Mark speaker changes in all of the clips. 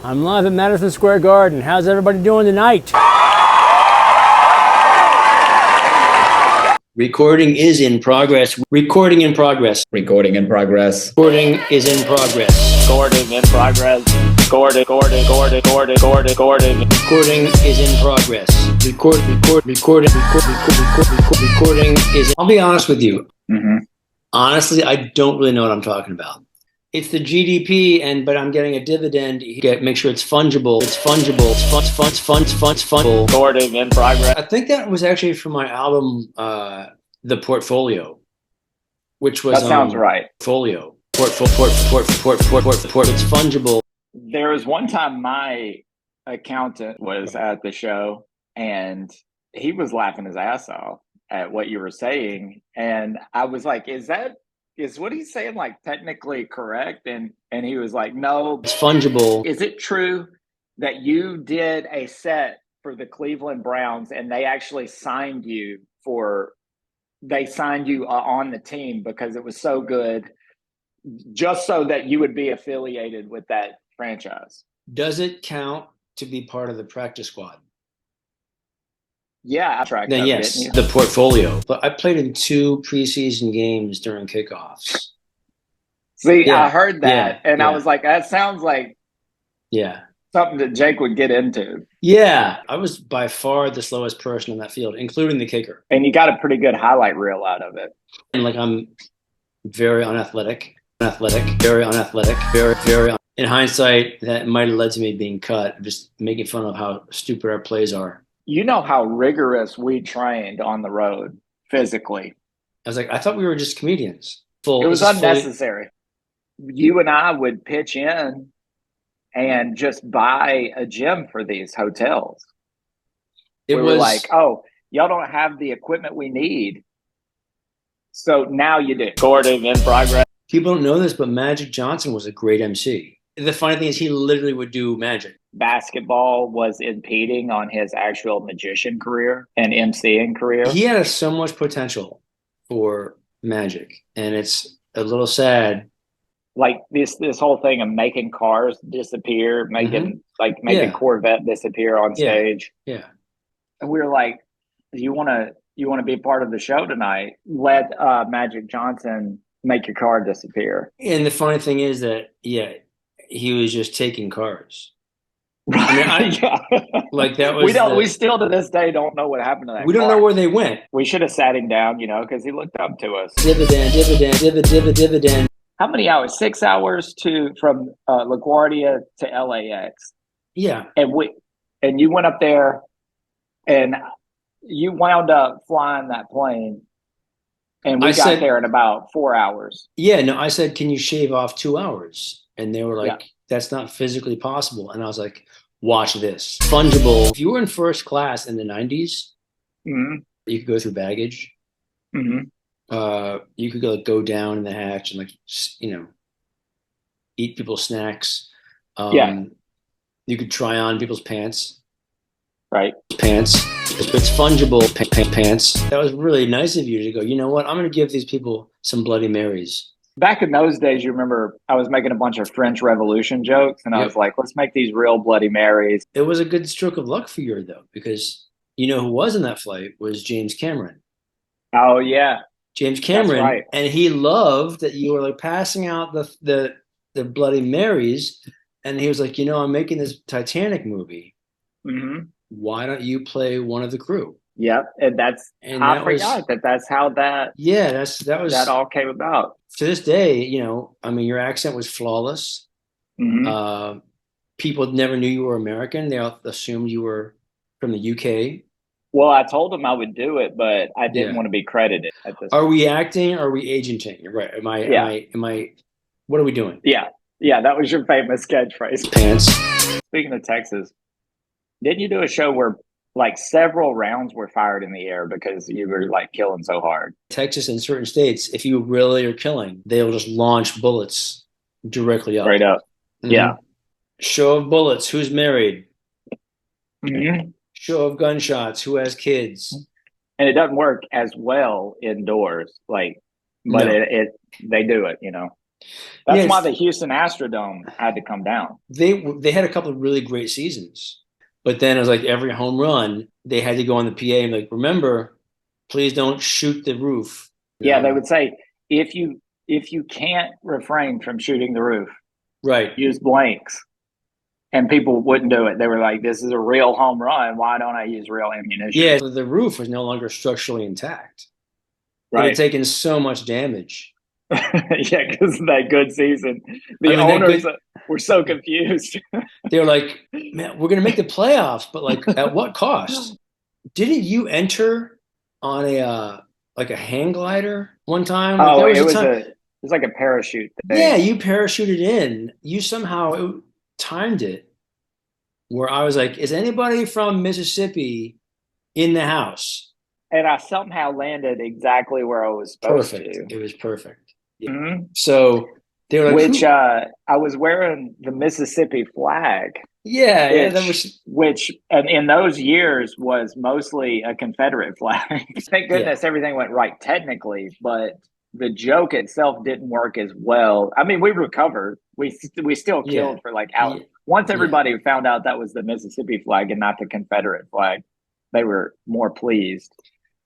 Speaker 1: I'm live at Madison Square Garden. How's everybody doing tonight? Recording is in progress. Recording in progress.
Speaker 2: Recording in progress.
Speaker 1: Recording is in progress.
Speaker 3: Recording in progress. Recording
Speaker 1: is in progress. Recording is. I'll be honest with you. Honestly, I don't really know what I'm talking about. It's the GDP, but I'm getting a dividend. Make sure it's fungible. It's fungible. It's fungible.
Speaker 3: Recording in progress.
Speaker 1: I think that was actually from my album, The Portfolio, which was
Speaker 3: that sounds right.
Speaker 1: Portfolio. It's fungible.
Speaker 3: There was one time my accountant was at the show, and he was laughing his ass off at what you were saying, and I was like, "Is what he's saying like technically correct?" And he was like, "No,
Speaker 1: it's fungible."
Speaker 3: Is it true that you did a set for the Cleveland Browns and they actually signed you on the team because it was so good, just so that you would be affiliated with that franchise?"
Speaker 1: Does it count to be part of the practice squad?
Speaker 3: Yeah, I tracked
Speaker 1: then
Speaker 3: up,
Speaker 1: yes, the Portfolio. But I played in 2 preseason games during kickoffs.
Speaker 3: See, yeah, I heard that, and I was like, that sounds like something that Jake would get into.
Speaker 1: Yeah, I was by far the slowest person on that field, including the kicker.
Speaker 3: And you got a pretty good highlight reel out of it.
Speaker 1: And like, I'm very unathletic, very unathletic, very. In hindsight, that might have led to me being cut, just making fun of how stupid our plays are.
Speaker 3: You know how rigorous we trained on the road physically.
Speaker 1: I was like, I thought we were just comedians.
Speaker 3: It was unnecessary. You and I would pitch in and just buy a gym for these hotels. We were like, oh, y'all don't have the equipment we need, so now you do. Recording in progress.
Speaker 1: People don't know this, but Magic Johnson was a great MC. The funny thing is, he literally would do magic.
Speaker 3: Basketball was impeding on his actual magician career and MCing career.
Speaker 1: He had so much potential for magic, and it's a little sad.
Speaker 3: Like this whole thing of making cars disappear, making Corvette disappear on stage.
Speaker 1: Yeah.
Speaker 3: And we were like, you want to be a part of the show tonight? Let Magic Johnson make your car disappear.
Speaker 1: And the funny thing is that, he was just taking cars.
Speaker 3: Right.
Speaker 1: Like that was.
Speaker 3: We still to this day don't know what happened to that.
Speaker 1: We don't know where they went.
Speaker 3: We should have sat him down, because he looked up to us.
Speaker 1: Dividend.
Speaker 3: How many hours? 6 hours from LaGuardia to LAX.
Speaker 1: Yeah.
Speaker 3: And you went up there, and you wound up flying that plane, and we got there in about 4 hours.
Speaker 1: Yeah. No, I said, can you shave off 2 hours? And they were like, that's not physically possible. And I was like, watch this. Fungible. If you were in first class in the 90s, you could go through baggage. You could go down in the hatch and eat people's snacks. You could try on people's pants.
Speaker 3: Right.
Speaker 1: Pants. It's fungible pants. That was really nice of you to go, you know what? I'm going to give these people some Bloody Marys.
Speaker 3: Back in those days, you remember I was making a bunch of French Revolution jokes, and I was like, let's make these real Bloody Marys.
Speaker 1: It was a good stroke of luck for you, though, because who was in that flight was James Cameron.
Speaker 3: Oh, yeah.
Speaker 1: James Cameron. Right. And he loved that you were passing out the Bloody Marys. And he was like, I'm making this Titanic movie. Why don't you play one of the crew?
Speaker 3: Yep. And I forgot that's how that.
Speaker 1: Yeah, that
Speaker 3: all came about.
Speaker 1: To this day, your accent was flawless. People never knew you were American. They all assumed you were from the UK.
Speaker 3: Well, I told them I would do it, but I didn't want to be credited at this point.
Speaker 1: Are we acting? Or are we agenting? Right. Am I, what are we doing?
Speaker 3: Yeah. Yeah. That was your famous catchphrase.
Speaker 1: Pants.
Speaker 3: Speaking of Texas, didn't you do a show where several rounds were fired in the air because you were killing so hard?
Speaker 1: Texas and certain states, if you really are killing, they'll just launch bullets directly up.
Speaker 3: Right up. Yeah.
Speaker 1: Show of bullets. Who's married? Show of gunshots. Who has kids?
Speaker 3: And it doesn't work as well indoors. They do it, That's why the Houston Astrodome had to come down.
Speaker 1: They had a couple of really great seasons, but then it was like every home run they had to go on the PA and like, remember, please don't shoot the roof.
Speaker 3: Yeah, they would say if you can't refrain from shooting the roof,
Speaker 1: right,
Speaker 3: use blanks. And people wouldn't do it. They were like, this is a real home run. Why don't I use real ammunition?
Speaker 1: Yeah, the roof was no longer structurally intact. Right. It had taken so much damage.
Speaker 3: Yeah, because of that good season. The owners were so confused.
Speaker 1: They were like, man, we're going to make the playoffs, but like at what cost? Didn't you enter on a hang glider one time?
Speaker 3: Oh, it was like a parachute thing.
Speaker 1: Yeah, you parachuted in. You somehow timed it where I was like, is anybody from Mississippi in the house?
Speaker 3: And I somehow landed exactly where I was supposed to.
Speaker 1: It was perfect. Yeah.
Speaker 3: Mm-hmm.
Speaker 1: So they were like,
Speaker 3: I was wearing the Mississippi flag.
Speaker 1: Yeah,
Speaker 3: which and in those years was mostly a Confederate flag. Thank goodness everything went right technically, but the joke itself didn't work as well. I mean, we recovered. We still killed for like hours. Once everybody found out that was the Mississippi flag and not the Confederate flag, they were more pleased.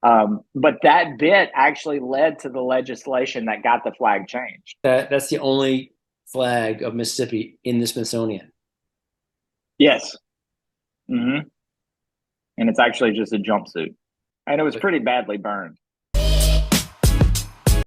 Speaker 3: But that bit actually led to the legislation that got the flag changed.
Speaker 1: That's the only flag of Mississippi in the Smithsonian.
Speaker 3: Yes. Mm-hmm. And it's actually just a jumpsuit. And it was pretty badly burned.